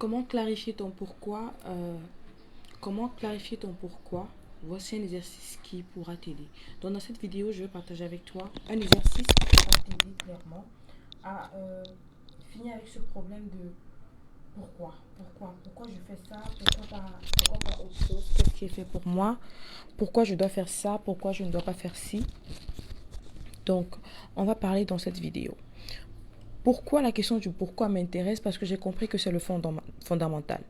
Comment clarifier ton pourquoi comment clarifier ton pourquoi. Voici un exercice qui pourra t'aider. Donc dans cette vidéo, je vais partager avec toi un exercice qui pourra t'aider clairement à finir avec ce problème de pourquoi je fais ça, pourquoi pas autre chose, qu'est-ce qui est fait pour moi, pourquoi je dois faire ça, pourquoi je ne dois pas faire ci. Donc, on va parler dans cette vidéo. Pourquoi la question du pourquoi m'intéresse? Parce que j'ai compris que c'est le fondamental.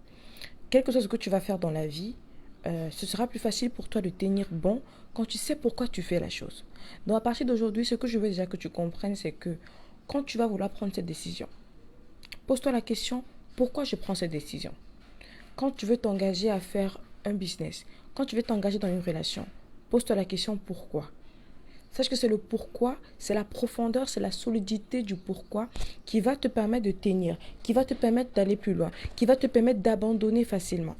Quel que soit ce que tu vas faire dans la vie, ce sera plus facile pour toi de tenir bon quand tu sais pourquoi tu fais la chose. Donc à partir d'aujourd'hui, ce que je veux déjà que tu comprennes, c'est que quand tu vas vouloir prendre cette décision, pose-toi la question, pourquoi je prends cette décision? Quand tu veux t'engager à faire un business, quand tu veux t'engager dans une relation, pose-toi la question, pourquoi? Sache que c'est le pourquoi, c'est la profondeur, c'est la solidité du pourquoi qui va te permettre de tenir, qui va te permettre d'aller plus loin, qui va te permettre d'abandonner facilement.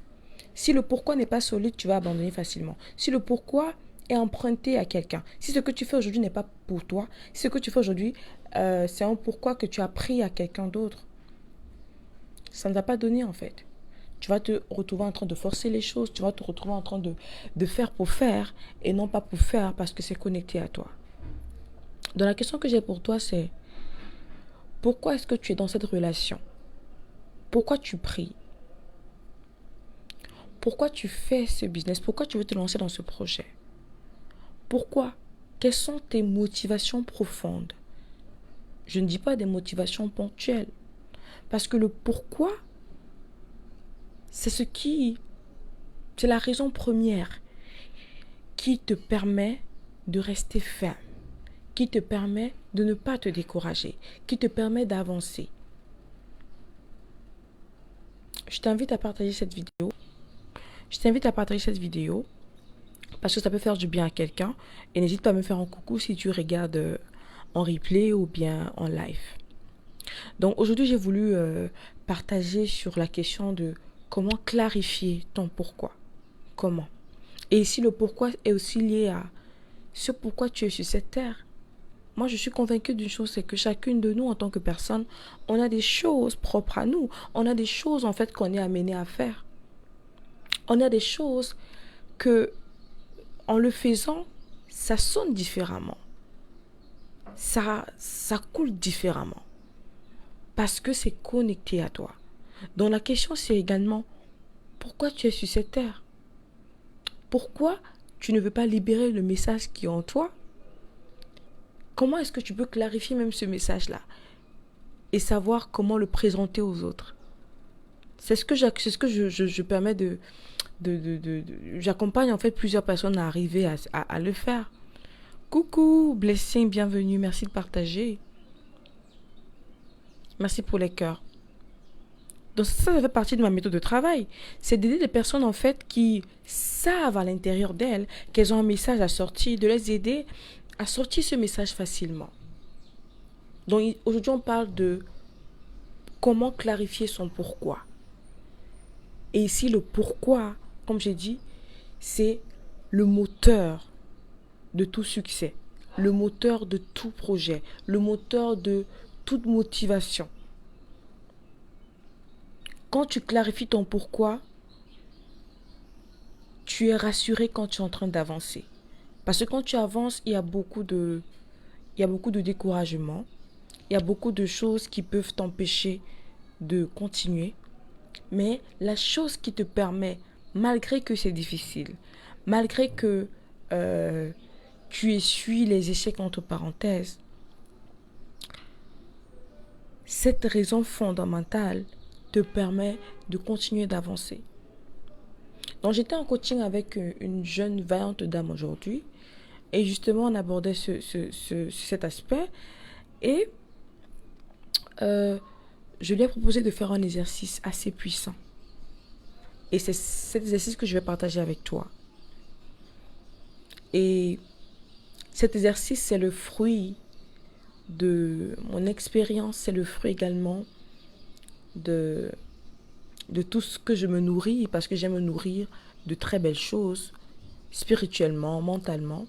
Si le pourquoi n'est pas solide, tu vas abandonner facilement. Si le pourquoi est emprunté à quelqu'un, si ce que tu fais aujourd'hui n'est pas pour toi, si ce que tu fais aujourd'hui, c'est un pourquoi que tu as pris à quelqu'un d'autre, ça ne va pas donner en fait. Tu vas te retrouver en train de forcer les choses, tu vas te retrouver en train de faire pour faire et non pas pour faire parce que c'est connecté à toi. Donc la question que j'ai pour toi, c'est pourquoi est-ce que tu es dans cette relation? Pourquoi tu pries? Pourquoi tu fais ce business? Pourquoi tu veux te lancer dans ce projet? Pourquoi? Quelles sont tes motivations profondes? Je ne dis pas des motivations ponctuelles. Parce que le pourquoi, c'est c'est la raison première qui te permet de rester ferme, qui te permet de ne pas te décourager, qui te permet d'avancer. Je t'invite à partager cette vidéo. Je t'invite à partager cette vidéo parce que ça peut faire du bien à quelqu'un. Et n'hésite pas à me faire un coucou si tu regardes en replay ou bien en live. Donc aujourd'hui, j'ai voulu partager sur la question de comment clarifier ton pourquoi. Comment. Et ici, le pourquoi est aussi lié à ce pourquoi tu es sur cette terre. Moi, je suis convaincue d'une chose, c'est que chacune de nous, en tant que personne, on a des choses propres à nous. On a des choses, en fait, qu'on est amené à faire. On a des choses que, en le faisant, ça sonne différemment. Ça coule différemment. Parce que c'est connecté à toi. Donc la question, c'est également, pourquoi tu es sur cette terre? Pourquoi tu ne veux pas libérer le message qui est en toi? Comment est-ce que tu peux clarifier même ce message-là et savoir comment le présenter aux autres? C'est ce que je permets j'accompagne en fait plusieurs personnes à arriver à le faire. Coucou, blessing, bienvenue, merci de partager. Merci pour les cœurs. Donc ça fait partie de ma méthode de travail. C'est d'aider des personnes en fait qui savent à l'intérieur d'elles qu'elles ont un message à sortir, de les aider à sortir ce message facilement. Donc aujourd'hui on parle de comment clarifier son pourquoi. Et ici le pourquoi, comme j'ai dit, c'est le moteur de tout succès, le moteur de tout projet, le moteur de toute motivation. Quand tu clarifies ton pourquoi, tu es rassuré quand tu es en train d'avancer. Parce que quand tu avances, il y a beaucoup de découragement. Il y a beaucoup de choses qui peuvent t'empêcher de continuer. Mais la chose qui te permet, malgré que c'est difficile, malgré que tu essuies les échecs entre parenthèses, cette raison fondamentale te permet de continuer d'avancer. Donc j'étais en coaching avec une jeune vaillante dame aujourd'hui et justement on abordait cet aspect et je lui ai proposé de faire un exercice assez puissant. Et c'est cet exercice que je vais partager avec toi. Et cet exercice, c'est le fruit de mon expérience, c'est le fruit également de tout ce que je me nourris, parce que j'aime me nourrir de très belles choses, spirituellement, mentalement.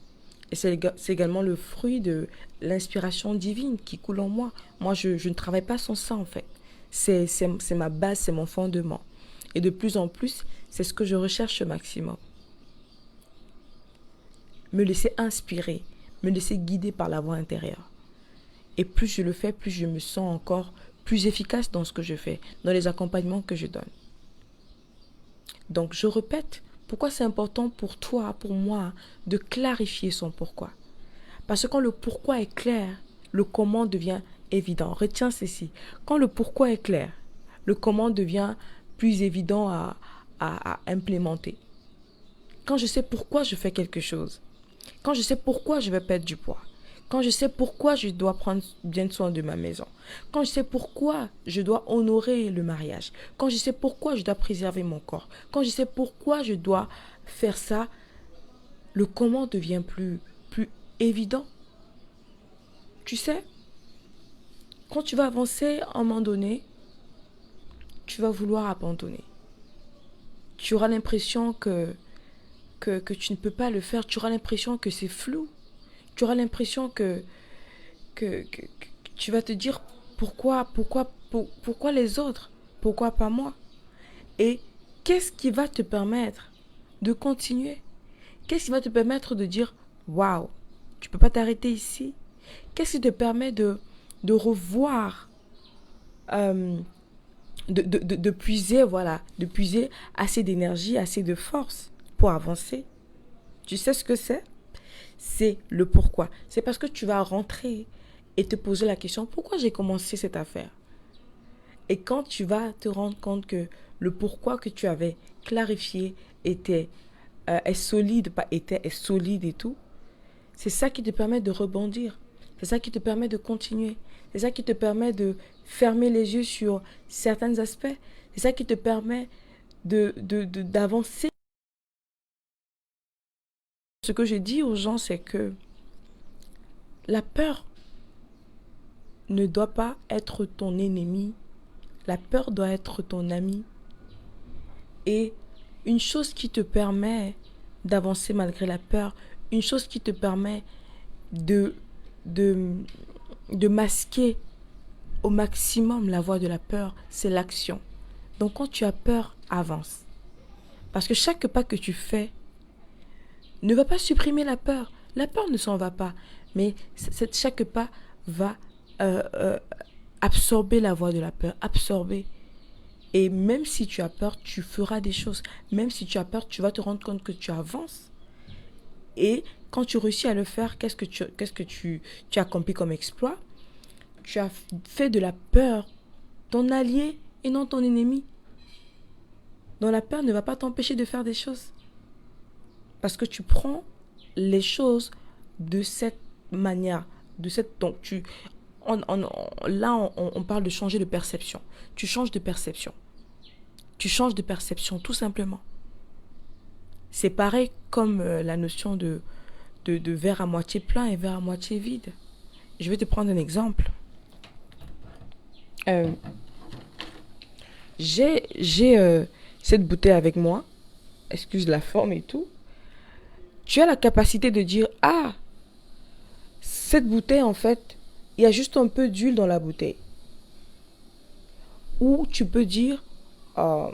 Et c'est également le fruit de l'inspiration divine qui coule en moi. Moi, je ne travaille pas sans ça, en fait. C'est ma base, c'est mon fondement. Et de plus en plus, c'est ce que je recherche au maximum. Me laisser inspirer, me laisser guider par la voix intérieure. Et plus je le fais, plus je me sens encore plus efficace dans ce que je fais, dans les accompagnements que je donne. Donc je répète, pourquoi c'est important pour toi, pour moi, de clarifier son pourquoi. Parce que quand le pourquoi est clair, le comment devient évident. Retiens ceci, quand le pourquoi est clair, le comment devient plus évident à implémenter. Quand je sais pourquoi je fais quelque chose, quand je sais pourquoi je vais perdre du poids, quand je sais pourquoi je dois prendre bien soin de ma maison, quand je sais pourquoi je dois honorer le mariage, quand je sais pourquoi je dois préserver mon corps, quand je sais pourquoi je dois faire ça, le comment devient plus évident. Tu sais, quand tu vas avancer à un moment donné, tu vas vouloir abandonner. Tu auras l'impression que tu ne peux pas le faire, tu auras l'impression que c'est flou. Tu auras l'impression que tu vas te dire pourquoi les autres, pourquoi pas moi. Et qu'est-ce qui va te permettre de continuer? Qu'est-ce qui va te permettre de dire waouh, tu peux pas t'arrêter ici? Qu'est-ce qui te permet de revoir, de puiser, voilà, de puiser assez d'énergie, assez de force pour avancer? Tu sais ce que c'est? C'est le pourquoi. C'est parce que tu vas rentrer et te poser la question, pourquoi j'ai commencé cette affaire? Et quand tu vas te rendre compte que le pourquoi que tu avais clarifié est solide, est solide et tout, c'est ça qui te permet de rebondir. C'est ça qui te permet de continuer. C'est ça qui te permet de fermer les yeux sur certains aspects. C'est ça qui te permet d'avancer. Ce que je dis aux gens, c'est que la peur ne doit pas être ton ennemi. La peur doit être ton ami. Et une chose qui te permet d'avancer malgré la peur, une chose qui te permet de masquer au maximum la voix de la peur, c'est l'action. Donc quand tu as peur, avance. Parce que chaque pas que tu fais ne va pas supprimer la peur. La peur ne s'en va pas. Mais chaque pas va absorber la voix de la peur. Absorber. Et même si tu as peur, tu feras des choses. Même si tu as peur, tu vas te rendre compte que tu avances. Et quand tu réussis à le faire, qu'est-ce que tu accomplis comme exploit? Tu as fait de la peur ton allié et non ton ennemi. Donc la peur ne va pas t'empêcher de faire des choses. Parce que tu prends les choses de cette manière. Donc on parle de changer de perception. Tu changes de perception. Tu changes de perception, tout simplement. C'est pareil comme la notion de verre à moitié plein et verre à moitié vide. Je vais te prendre un exemple. J'ai cette bouteille avec moi. Excuse la forme et tout. Tu as la capacité de dire, ah, cette bouteille, en fait, il y a juste un peu d'huile dans la bouteille. Ou tu peux dire, il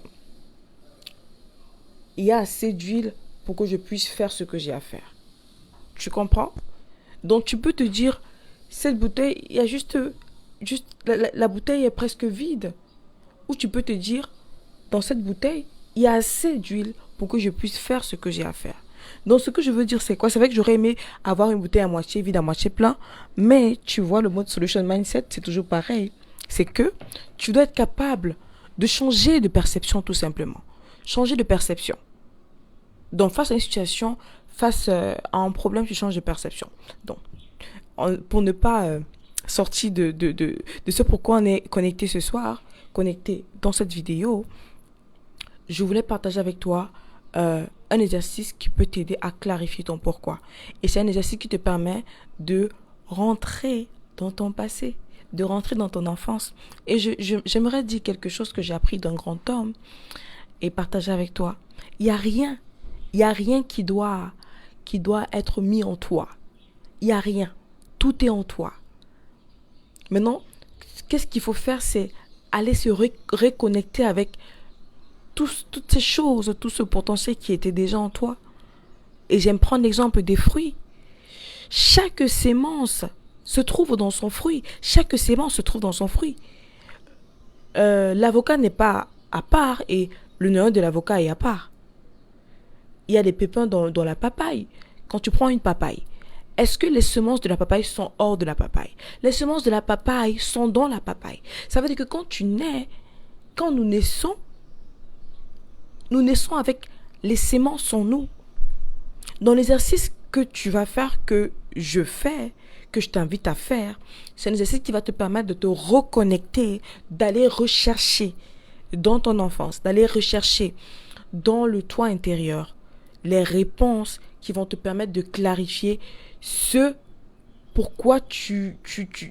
y a assez d'huile pour que je puisse faire ce que j'ai à faire. Tu comprends? Donc tu peux te dire, cette bouteille, il y a juste la bouteille est presque vide. Ou tu peux te dire, dans cette bouteille, il y a assez d'huile pour que je puisse faire ce que j'ai à faire. Donc ce que je veux dire, c'est quoi? C'est vrai que j'aurais aimé avoir une bouteille à moitié vide, à moitié plein. Mais tu vois, le mode solution mindset, c'est toujours pareil. C'est que tu dois être capable de changer de perception, tout simplement. Changer de perception. Donc face à une situation, face à un problème, tu changes de perception. Donc, pour ne pas sortir de ce pourquoi on est connecté ce soir, connecté dans cette vidéo, je voulais partager avec toi un exercice qui peut t'aider à clarifier ton pourquoi. Et c'est un exercice qui te permet de rentrer dans ton passé, de rentrer dans ton enfance. Et j'aimerais dire quelque chose que j'ai appris d'un grand homme et partager avec toi. Il n'y a rien qui doit être mis en toi. Il n'y a rien. Tout est en toi. Maintenant, qu'est-ce qu'il faut faire, c'est aller se reconnecter avec toutes ces choses, tout ce potentiel qui était déjà en toi. Et j'aime prendre l'exemple des fruits. Chaque sémence se trouve dans son fruit. Chaque sémence se trouve dans son fruit. L'avocat n'est pas à part et le néant de l'avocat est à part. Il y a des pépins dans la papaye. Quand tu prends une papaye, est-ce que les semences de la papaye sont hors de la papaye? Les semences de la papaye sont dans la papaye. Ça veut dire que quand nous naissons avec les semences en nous. Dans l'exercice que tu vas faire, que je fais, que je t'invite à faire, c'est un exercice qui va te permettre de te reconnecter, d'aller rechercher dans ton enfance, d'aller rechercher dans le toi intérieur les réponses qui vont te permettre de clarifier ce pourquoi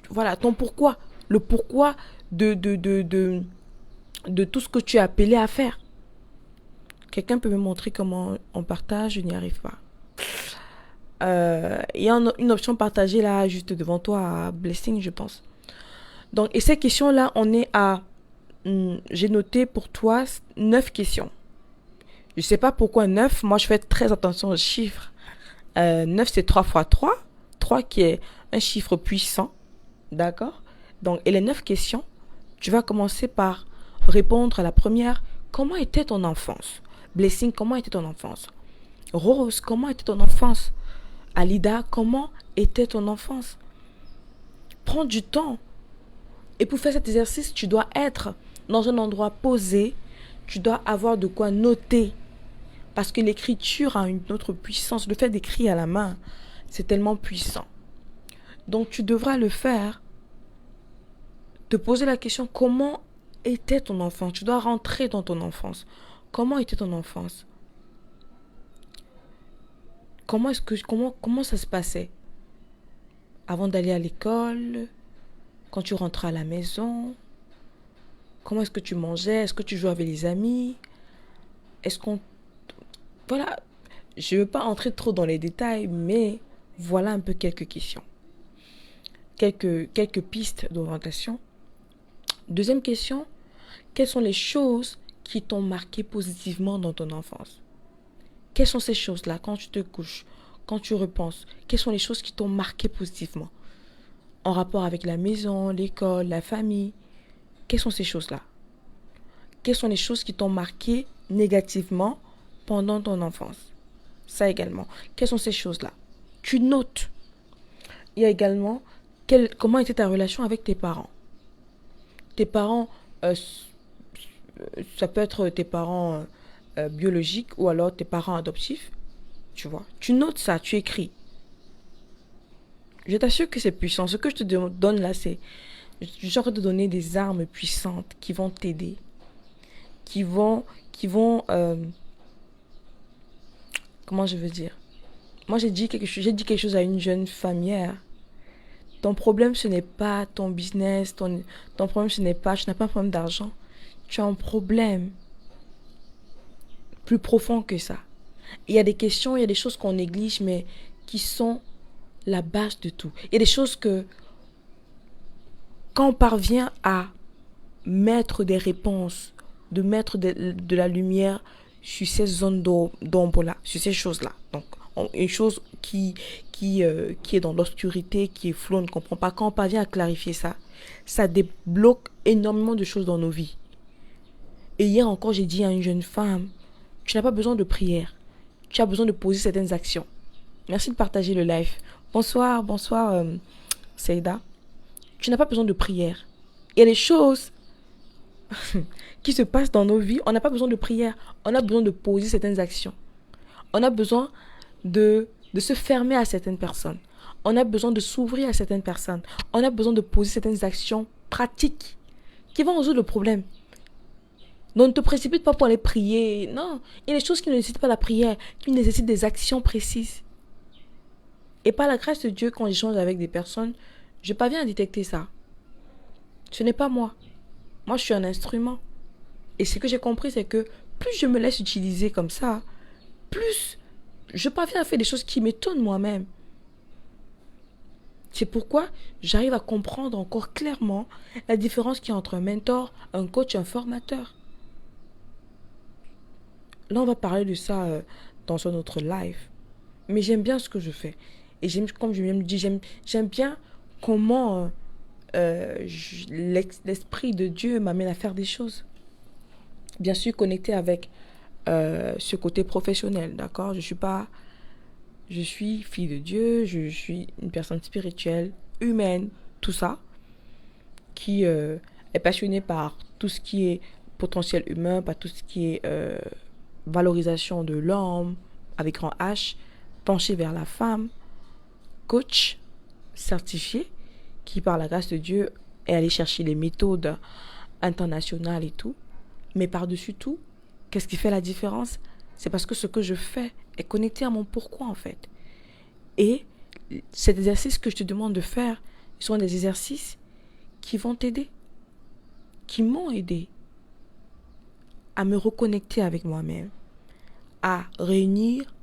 voilà, ton pourquoi, le pourquoi de tout ce que tu es appelé à faire. Quelqu'un peut me montrer comment on partage? Je n'y arrive pas. Il y a une option partagée là, juste devant toi, à Blessing, je pense. Donc, et ces questions-là, on est à... j'ai noté pour toi 9 questions. Je ne sais pas pourquoi 9. Moi, je fais très attention aux chiffres. 9, c'est 3 fois 3. 3 qui est un chiffre puissant. D'accord? Donc, et les 9 questions, tu vas commencer par répondre à la première. Comment était ton enfance? Blessing, comment était ton enfance? Rose, comment était ton enfance? Alida, comment était ton enfance? Prends du temps. Et pour faire cet exercice, tu dois être dans un endroit posé. Tu dois avoir de quoi noter. Parce que l'écriture a une autre puissance. Le fait d'écrire à la main, c'est tellement puissant. Donc tu devras le faire. Te poser la question, comment était ton enfance? Tu dois rentrer dans ton enfance. Comment était ton enfance? Comment ça se passait? Avant d'aller à l'école, quand tu rentrais à la maison, comment est-ce que tu mangeais? Est-ce que tu jouais avec les amis? Voilà, je ne veux pas entrer trop dans les détails, mais voilà un peu quelques questions. Quelques pistes d'orientation. Deuxième question, quelles sont les choses qui t'ont marqué positivement dans ton enfance? Quelles sont ces choses-là quand tu te couches, quand tu repenses? Quelles sont les choses qui t'ont marqué positivement? En rapport avec la maison, l'école, la famille. Quelles sont ces choses-là? Quelles sont les choses qui t'ont marqué négativement pendant ton enfance? Ça également. Quelles sont ces choses-là? Tu notes. Il y a également comment était ta relation avec tes parents? Tes parents, ça peut être tes parents biologiques ou alors tes parents adoptifs. Tu vois. Tu notes ça, tu écris. Je t'assure que c'est puissant. Ce que je te donne là, c'est... Je suis en train de te donner des armes puissantes qui vont t'aider. Qui vont comment je veux dire? Moi, j'ai dit quelque chose à une jeune femme hier. Ton problème, ce n'est pas ton business. Ton problème, tu n'as pas un problème d'argent. Tu as un problème plus profond que ça. Il y a des questions, il y a des choses qu'on néglige, mais qui sont la base de tout. Il y a des choses que, quand on parvient à mettre des réponses, de mettre de la lumière sur ces zones d'ombre-là, sur ces choses-là. Donc, une chose qui est dans l'obscurité, qui est floue, on ne comprend pas. Quand on parvient à clarifier ça, ça débloque énormément de choses dans nos vies. Et hier encore, j'ai dit à une jeune femme, tu n'as pas besoin de prière. Tu as besoin de poser certaines actions. Merci de partager le live. Bonsoir, Seida. Tu n'as pas besoin de prière. Il y a des choses qui se passent dans nos vies. On n'a pas besoin de prière. On a besoin de poser certaines actions. On a besoin de se fermer à certaines personnes. On a besoin de s'ouvrir à certaines personnes. On a besoin de poser certaines actions pratiques qui vont résoudre le problème. Donc ne te précipite pas pour aller prier. Non, il y a des choses qui ne nécessitent pas la prière, qui nécessitent des actions précises. Et par la grâce de Dieu, quand j'échange avec des personnes, je parviens à détecter ça. Ce n'est pas moi. Moi, je suis un instrument. Et ce que j'ai compris, c'est que plus je me laisse utiliser comme ça, plus je parviens à faire des choses qui m'étonnent moi-même. C'est pourquoi j'arrive à comprendre encore clairement la différence qu'il y a entre un mentor, un coach et un formateur. Là, on va parler de ça dans un autre live. Mais j'aime bien ce que je fais. Et comme je viens de dire, j'aime bien comment l'Esprit de Dieu m'amène à faire des choses. Bien sûr, connecté avec ce côté professionnel, d'accord? Je suis fille de Dieu, je suis une personne spirituelle, humaine, tout ça, qui est passionnée par tout ce qui est potentiel humain, par tout ce qui est valorisation de l'homme, avec grand H, penchée vers la femme, coach certifié, qui par la grâce de Dieu est allé chercher les méthodes internationales et tout. Mais par-dessus tout, qu'est-ce qui fait la différence? C'est parce que ce que je fais est connecté à mon pourquoi en fait. Et ces exercices que je te demande de faire sont des exercices qui vont t'aider, qui m'ont aidé à me reconnecter avec moi-même, à réunir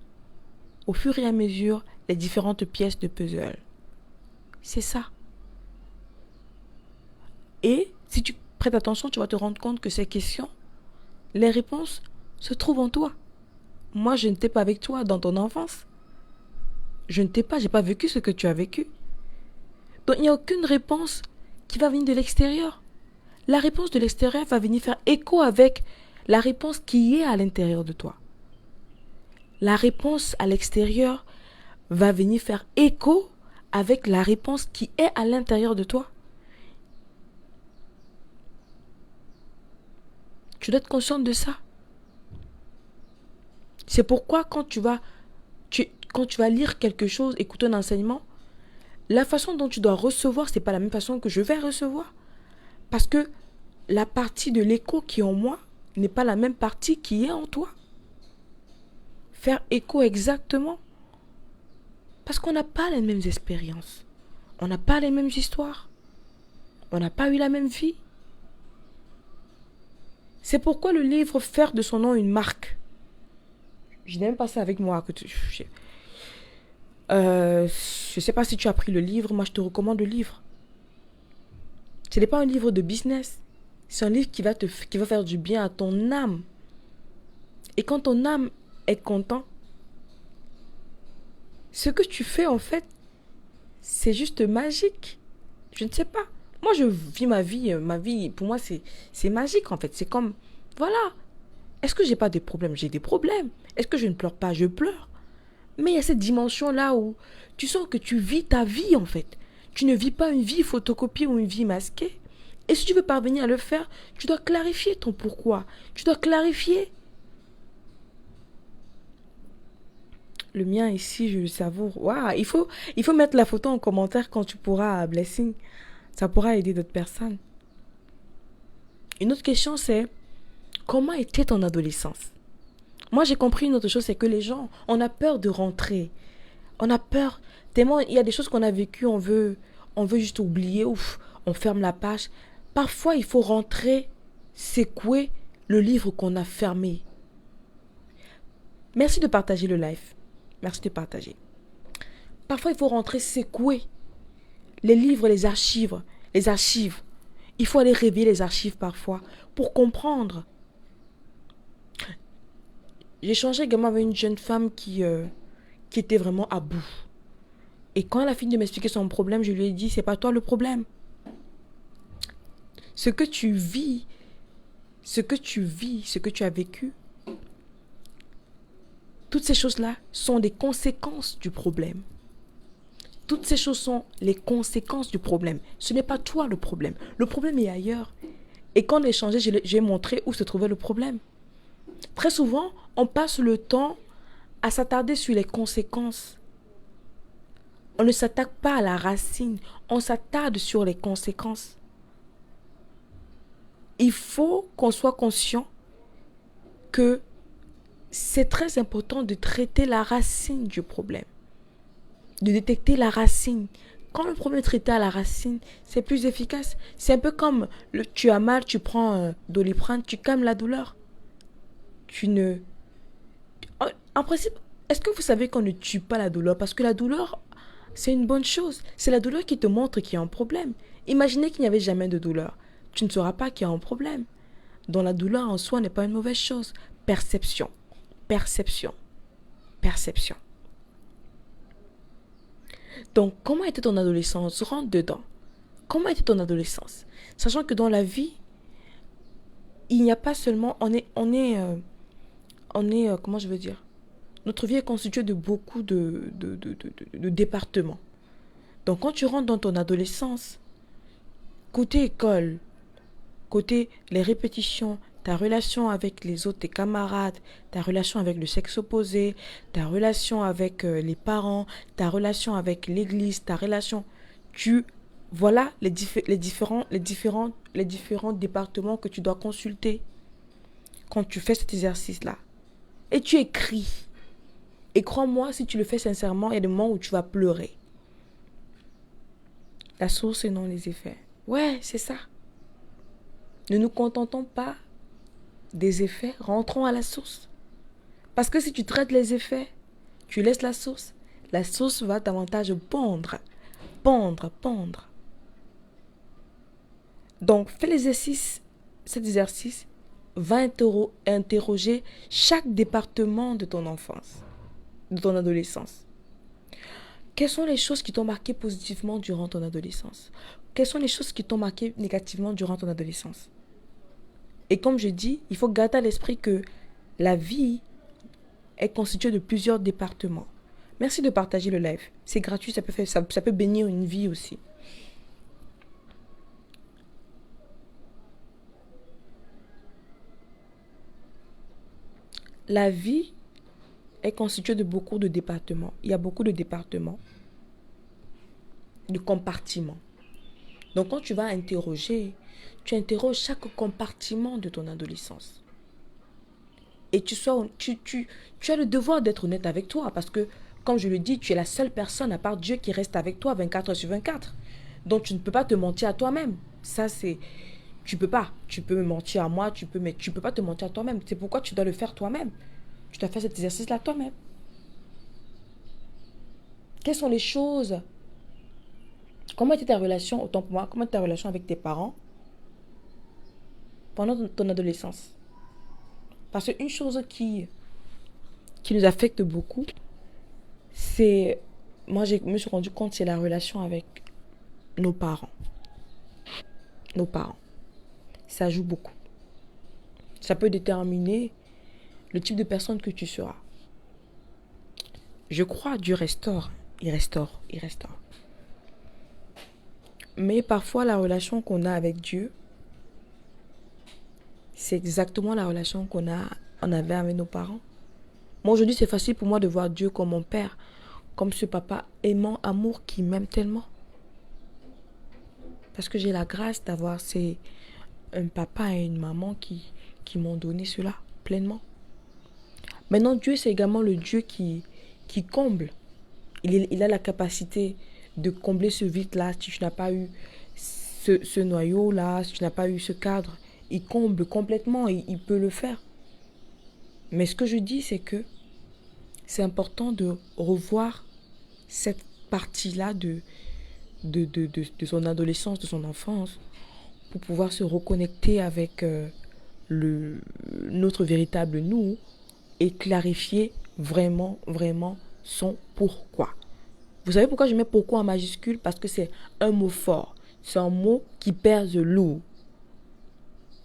au fur et à mesure les différentes pièces de puzzle. C'est ça. Et si tu prêtes attention, tu vas te rendre compte que ces questions, les réponses se trouvent en toi. Moi, je n'étais pas avec toi dans ton enfance. J'ai pas vécu ce que tu as vécu. Donc, il n'y a aucune réponse qui va venir de l'extérieur. La réponse de l'extérieur va venir faire écho avec la réponse qui est à l'intérieur de toi. La réponse à l'extérieur va venir faire écho avec la réponse qui est à l'intérieur de toi. Tu dois être consciente de ça. C'est pourquoi quand tu vas lire quelque chose, écouter un enseignement, la façon dont tu dois recevoir, c'est pas la même façon que je vais recevoir. Parce que la partie de l'écho qui est en moi n'est pas la même partie qui est en toi. Faire écho exactement. Parce qu'on n'a pas les mêmes expériences. On n'a pas les mêmes histoires. On n'a pas eu la même vie. C'est pourquoi le livre Faire de son nom une marque. Je n'ai même pas ça avec moi. Je sais pas si tu as pris le livre. Moi, je te recommande le livre. Ce n'est pas un livre de business. C'est un livre qui va faire du bien à ton âme. Et quand ton âme est content, ce que tu fais en fait, c'est juste magique. Je ne sais pas. Moi, je vis ma vie. Ma vie, pour moi, c'est magique en fait. C'est comme, voilà. Est-ce que j'ai pas des problèmes? J'ai des problèmes. Est-ce que je ne pleure pas? Je pleure. Mais il y a cette dimension-là où tu sens que tu vis ta vie en fait. Tu ne vis pas une vie photocopiée ou une vie masquée. Et si tu veux parvenir à le faire, tu dois clarifier ton pourquoi. Tu dois clarifier. Le mien ici, je le savoure. Waouh, il faut mettre la photo en commentaire quand tu pourras, Blessing. Ça pourra aider d'autres personnes. Une autre question, c'est comment était ton adolescence? Moi, j'ai compris une autre chose, c'est que les gens, on a peur de rentrer. On a peur. Tellement, il y a des choses qu'on a vécues, on veut juste oublier, ouf, on ferme la page. Parfois, il faut rentrer, secouer le livre qu'on a fermé. Merci de partager le live. Merci de partager. Parfois, il faut rentrer, secouer les livres, les archives. Les archives. Il faut aller réveiller les archives parfois pour comprendre. J'ai échangé également avec une jeune femme qui était vraiment à bout. Et quand elle a fini de m'expliquer son problème, je lui ai dit, c'est pas toi le problème. Ce que tu vis, ce que tu as vécu, toutes ces choses-là sont des conséquences du problème. Toutes ces choses sont les conséquences du problème. Ce n'est pas toi le problème. Le problème est ailleurs. Et quand on a échangé, j'ai montré où se trouvait le problème. Très souvent, on passe le temps à s'attarder sur les conséquences. On ne s'attaque pas à la racine. On s'attarde sur les conséquences. Il faut qu'on soit conscient que c'est très important de traiter la racine du problème. De détecter la racine. Quand le problème est traité à la racine, c'est plus efficace. C'est un peu comme tu as mal, tu prends Doliprane, tu calmes la douleur. En principe, est-ce que vous savez qu'on ne tue pas la douleur? Parce que la douleur C'est une bonne chose. C'est la douleur qui te montre qu'il y a un problème. Imaginez qu'il n'y avait jamais de douleur. Tu ne sauras pas qu'il y a un problème. Donc la douleur en soi n'est pas une mauvaise chose. Perception. Perception. Perception. Donc, comment était ton adolescence? Rentre dedans. Comment était ton adolescence? Sachant que dans la vie, il n'y a pas seulement... comment je veux dire? Notre vie est constituée de beaucoup de départements. Donc, quand tu rentres dans ton adolescence, côté école, côté les répétitions, ta relation avec les autres, tes camarades, ta relation avec le sexe opposé, ta relation avec les parents, ta relation avec l'église, ta relation... Voilà les différents départements que tu dois consulter quand tu fais cet exercice-là. Et tu écris. Et crois-moi, si tu le fais sincèrement, il y a des moments où tu vas pleurer. La source et non les effets. Ouais, c'est ça. Ne nous contentons pas des effets, rentrons à la source. Parce que si tu traites les effets, tu laisses la source va davantage pondre. Donc, fais cet exercice, va interroger chaque département de ton enfance, de ton adolescence. Quelles sont les choses qui t'ont marqué positivement durant ton adolescence? Quelles sont les choses qui t'ont marqué négativement durant ton adolescence? Et comme je dis, il faut garder à l'esprit que la vie est constituée de plusieurs départements. Merci de partager le live. C'est gratuit, ça peut bénir une vie aussi. La vie est constituée de beaucoup de départements. Il y a beaucoup de départements, de compartiments. Donc quand tu vas interroger, tu interroges chaque compartiment de ton adolescence. Et tu as le devoir d'être honnête avec toi parce que, comme je le dis, tu es la seule personne à part Dieu qui reste avec toi 24 heures sur 24. Donc tu ne peux pas te mentir à toi-même. Ça c'est... Tu peux pas. Tu peux me mentir à moi, mais tu peux pas te mentir à toi-même. C'est pourquoi tu dois le faire toi-même. Tu dois faire cet exercice-là toi-même. Quelles sont les choses? Comment était ta relation, autant pour moi, comment était ta relation avec tes parents pendant ton adolescence? Parce qu'une chose qui nous affecte beaucoup, c'est... Moi, je me suis rendu compte, c'est la relation avec nos parents. Nos parents. Ça joue beaucoup. Ça peut déterminer le type de personne que tu seras. Je crois, Dieu restaure. Il restaure. Mais parfois, la relation qu'on a avec Dieu, c'est exactement la relation qu'on avait avec nos parents. Moi, aujourd'hui, c'est facile pour moi de voir Dieu comme mon père, comme ce papa aimant, amour, qui m'aime tellement. Parce que j'ai la grâce d'avoir un papa et une maman qui m'ont donné cela pleinement. Maintenant, Dieu, c'est également le Dieu qui comble. Il a la capacité de combler ce vide-là. Si tu n'as pas eu ce noyau-là, si tu n'as pas eu ce cadre, il comble complètement, il peut le faire. Mais ce que je dis, c'est que c'est important de revoir cette partie-là de son adolescence, de son enfance, pour pouvoir se reconnecter avec notre véritable nous et clarifier vraiment son pourquoi. Vous savez pourquoi je mets pourquoi en majuscule? Parce que c'est un mot fort. C'est un mot qui pèse lourd.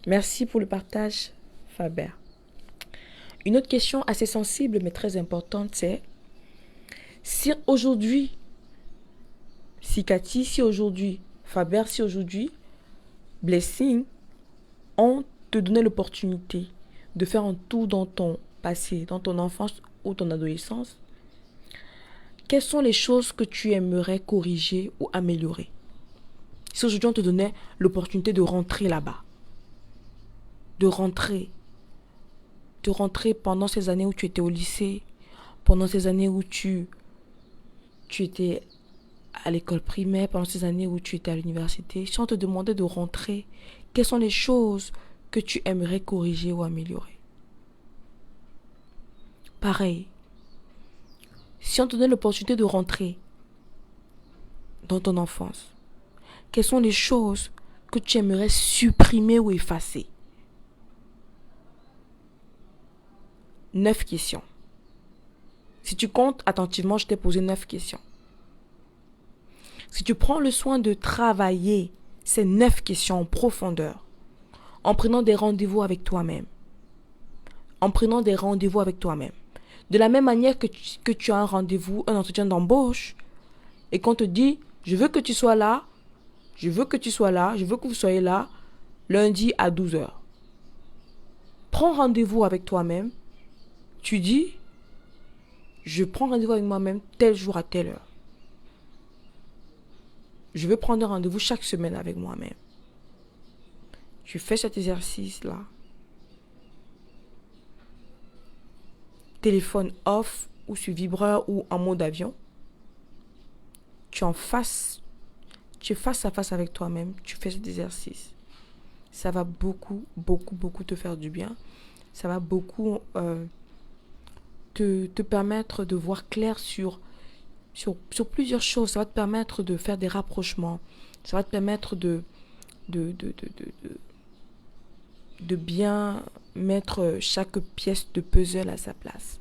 Merci pour le partage, Faber. Une autre question assez sensible mais très importante, c'est si aujourd'hui, si Cathy, si aujourd'hui, Faber, si aujourd'hui, Blessing, on te donnait l'opportunité de faire un tour dans ton passé, dans ton enfance ou ton adolescence, quelles sont les choses que tu aimerais corriger ou améliorer? Si aujourd'hui on te donnait l'opportunité de rentrer là-bas, de rentrer pendant ces années où tu étais au lycée, pendant ces années où tu étais à l'école primaire, pendant ces années où tu étais à l'université, si on te demandait de rentrer, quelles sont les choses que tu aimerais corriger ou améliorer? Pareil, si on te donnait l'opportunité de rentrer dans ton enfance? Quelles sont les choses que tu aimerais supprimer ou effacer? 9 questions. Si tu comptes attentivement, je t'ai posé 9 questions. Si tu prends le soin de travailler ces 9 questions en profondeur, en prenant des rendez-vous avec toi-même, de la même manière que tu as un rendez-vous, un entretien d'embauche, et qu'on te dit, je veux que tu sois là, je veux que vous soyez là, lundi à 12h. Prends rendez-vous avec toi-même, tu dis, je prends rendez-vous avec moi-même tel jour à telle heure. Je veux prendre un rendez-vous chaque semaine avec moi-même. Tu fais cet exercice-là. Téléphone off ou sur vibreur ou en mode avion. Tu es face à face avec toi-même. Tu fais cet exercice. Ça va beaucoup te faire du bien. Ça va beaucoup te permettre de voir clair sur plusieurs choses. Ça va te permettre de faire des rapprochements. Ça va te permettre de bien mettre chaque pièce de puzzle à sa place.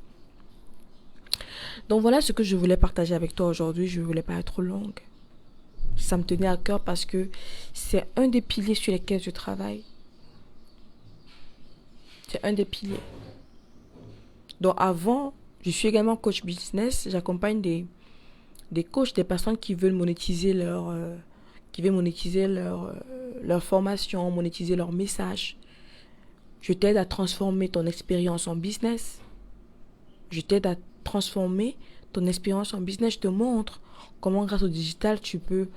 Donc voilà ce que je voulais partager avec toi aujourd'hui. Je ne voulais pas être longue. Ça me tenait à cœur parce que c'est un des piliers sur lesquels je travaille. C'est un des piliers. Donc avant, je suis également coach business. J'accompagne des coachs, des personnes qui veulent monétiser leur formation, monétiser leur message. Je t'aide à transformer ton expérience en business. Je te montre comment grâce au digital, tu peux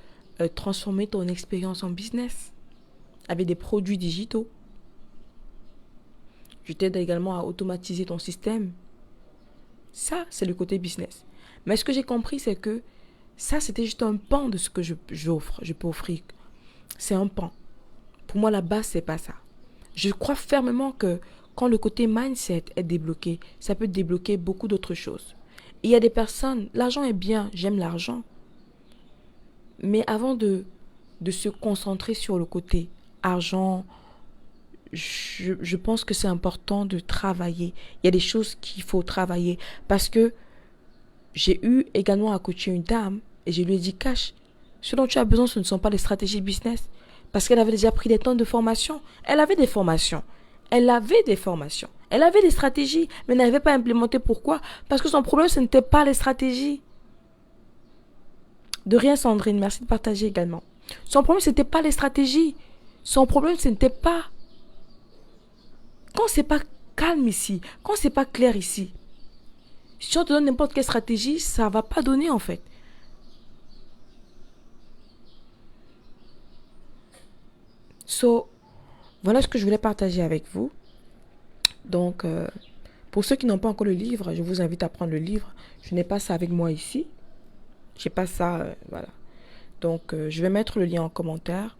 transformer ton expérience en business avec des produits digitaux. Je t'aide également à automatiser ton système. Ça, c'est le côté business. Mais ce que j'ai compris, c'est que ça, c'était juste un pan de ce que je peux offrir. C'est un pan. Pour moi, la base, c'est pas ça. Je crois fermement que quand le côté mindset est débloqué, ça peut débloquer beaucoup d'autres choses. Il y a des personnes, l'argent est bien, j'aime l'argent. Mais avant de se concentrer sur le côté argent, je pense que c'est important de travailler. Il y a des choses qu'il faut travailler. Parce que j'ai eu également à coacher une dame et je lui ai dit, Cash, ce dont tu as besoin, ce ne sont pas les stratégies business. Parce qu'elle avait déjà pris des temps de formation. Elle avait des formations. Elle avait des stratégies, mais elle n'avait pas implémenté. Pourquoi? Parce que son problème, ce n'était pas les stratégies. De rien, Sandrine, merci de partager également. Son problème, ce n'était pas les stratégies. Son problème, ce n'était pas... Quand c'est pas calme ici, quand c'est pas clair ici, si on te donne n'importe quelle stratégie, ça va pas donner en fait. Voilà ce que je voulais partager avec vous. Donc, pour ceux qui n'ont pas encore le livre, je vous invite à prendre le livre. Je n'ai pas ça avec moi ici. J'ai pas ça, voilà. Donc, je vais mettre le lien en commentaire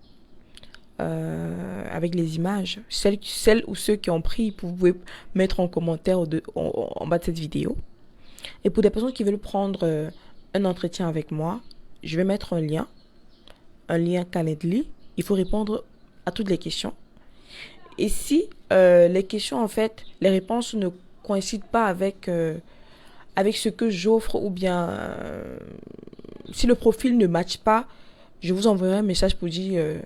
avec les images. Celles ou ceux qui ont pris, vous pouvez mettre en commentaire en bas de cette vidéo. Et pour des personnes qui veulent prendre un entretien avec moi, je vais mettre un lien Calendly. Il faut répondre à toutes les questions. Et si les questions, en fait, les réponses ne coïncident pas avec ce que j'offre ou bien si le profil ne matche pas, je vous enverrai un message pour dire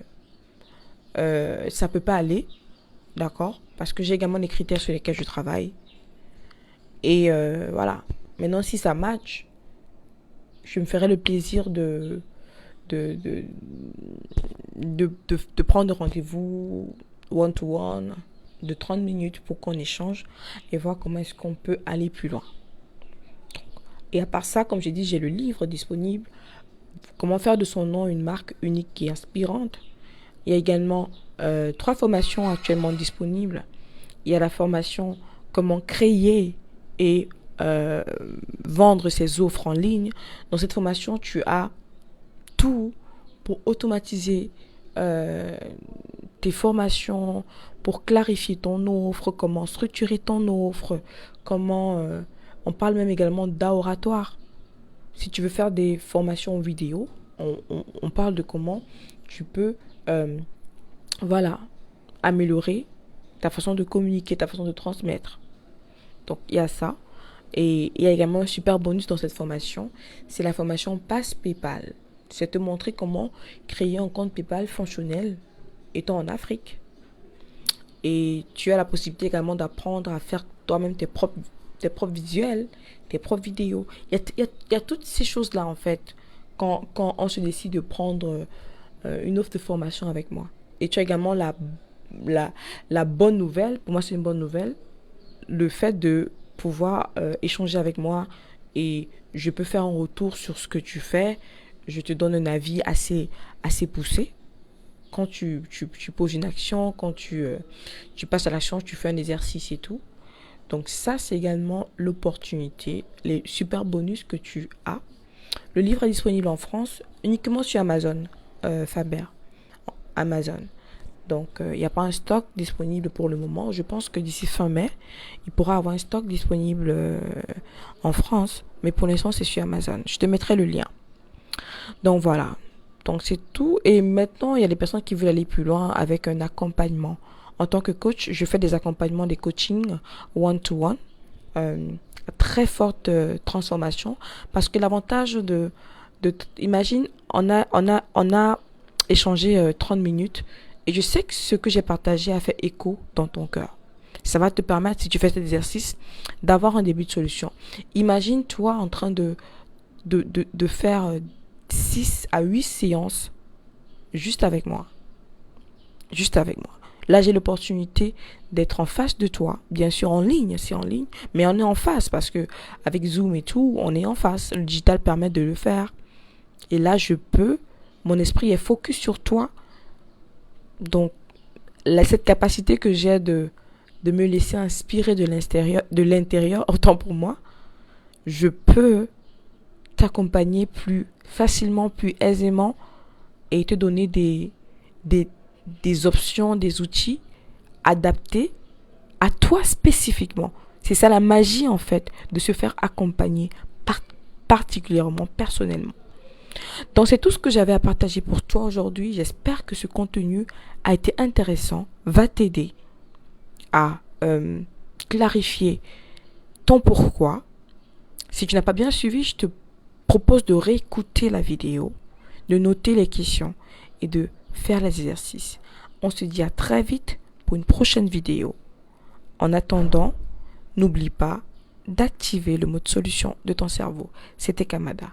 ça peut pas aller, d'accord? Parce que j'ai également des critères sur lesquels je travaille. Et voilà. Maintenant, si ça match, je me ferai le plaisir de prendre rendez-vous one-to-one de 30 minutes pour qu'on échange et voir comment est-ce qu'on peut aller plus loin. Et à part ça, comme j'ai dit, j'ai le livre disponible. Comment faire de son nom une marque unique et inspirante. Il y a également 3 formations actuellement disponibles. Il y a la formation comment créer et vendre ses offres en ligne. Dans cette formation, tu as tout pour automatiser tes formations, pour clarifier ton offre, comment structurer ton offre, on parle même également d'oratoire. Si tu veux faire des formations vidéo, on parle de comment tu peux, voilà, améliorer ta façon de communiquer, ta façon de transmettre. Donc, il y a ça. Et il y a également un super bonus dans cette formation. C'est la formation Pass PayPal. C'est te montrer comment créer un compte PayPal fonctionnel étant en Afrique. Et tu as la possibilité également d'apprendre à faire toi-même tes propres visuels, tes propres vidéos. Il y a toutes ces choses-là, en fait, quand on se décide de prendre une offre de formation avec moi. Et tu as également la bonne nouvelle, pour moi c'est une bonne nouvelle, le fait de pouvoir échanger avec moi et je peux faire un retour sur ce que tu fais. Je te donne un avis assez poussé. Quand tu poses une action, quand tu passes à l'action, tu fais un exercice et tout. Donc ça, c'est également l'opportunité, les super bonus que tu as. Le livre est disponible en France uniquement sur Amazon, Faber. Amazon. Donc, il n'y a pas un stock disponible pour le moment. Je pense que d'ici fin mai, il pourra avoir un stock disponible en France. Mais pour l'instant, c'est sur Amazon. Je te mettrai le lien. Donc, voilà. Donc, c'est tout. Et maintenant, il y a des personnes qui veulent aller plus loin avec un accompagnement. En tant que coach, je fais des accompagnements, des coachings one-to-one. Très forte transformation. Parce que l'avantage imagine, on a échangé 30 minutes. Et je sais que ce que j'ai partagé a fait écho dans ton cœur. Ça va te permettre, si tu fais cet exercice, d'avoir un début de solution. Imagine toi en train de faire 6 à 8 séances juste avec moi. Juste avec moi. Là, j'ai l'opportunité d'être en face de toi. Bien sûr, en ligne, c'est en ligne. Mais on est en face parce que avec Zoom et tout, on est en face. Le digital permet de le faire. Et là, mon esprit est focus sur toi. Donc, cette capacité que j'ai de me laisser inspirer de l'intérieur, autant pour moi, je peux t'accompagner plus facilement, plus aisément et te donner des options, des outils adaptés à toi spécifiquement. C'est ça la magie en fait, de se faire accompagner particulièrement, personnellement. Donc c'est tout ce que j'avais à partager pour toi aujourd'hui. J'espère que ce contenu a été intéressant, va t'aider à clarifier ton pourquoi. Si tu n'as pas bien suivi, je te propose de réécouter la vidéo, de noter les questions et de faire les exercices. On se dit à très vite pour une prochaine vidéo. En attendant, n'oublie pas d'activer le mode solution de ton cerveau. C'était Kamada.